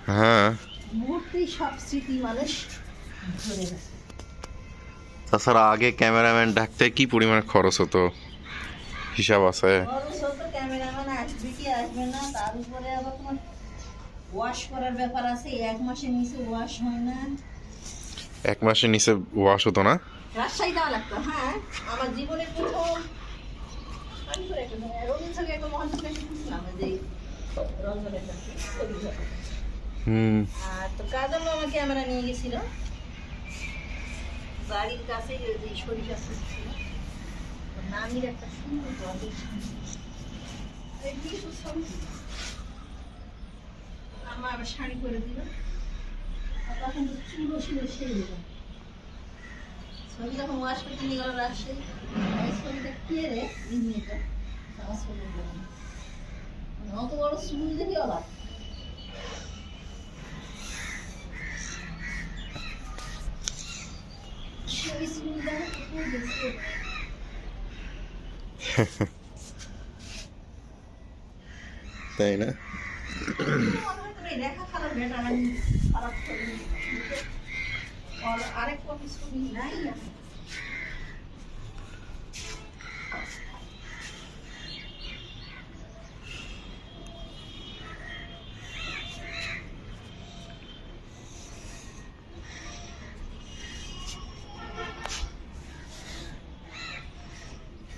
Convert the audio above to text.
হ্যাঁ, মুহূর্তেই সব স্মৃতি মানুষ ধরে রাখে। তাছাড়া আগে ক্যামেরাম্যান ডাকতে কি পরিমাণে খরচ হতো, হিসাব আছে? খরচ হতো, ক্যামেরাম্যান আসবে কি আসবে না, তার উপরে আবার তোমার ওয়াশ করার ব্যাপার আছে, 1 মাসের নিচে ওয়াশ হয় না। 1 মাসের নিচে ওয়াশ হতো না? রাজশাহী যাওয়া লাগতো। হ্যাঁ, আমার জীবনের প্রথম রবীন্দ্র সঙ্গে একটা মহান শুনছিলাম যে রঞ্জনের কাছে ছবি ধরে। আর তো কাজল আমার ক্যামেরা নিয়ে গেছিল বাড়ির কাছে, যে সরিষা ছিল নামির একটা সুন্দর জলের আমার আবার শাড়ি করে দিল, তখন তো চুলো ছিল সেই ছবি যখন ওয়াশ করতে নিয়ে গেল রাজশাহী, এই ছবিটা কে রে এই মেয়েটা, আমার ছবি অত বড় চুল দেখি অবাক। তাই না? রেখা খারাপ বেটা আরেক ছবি নাই।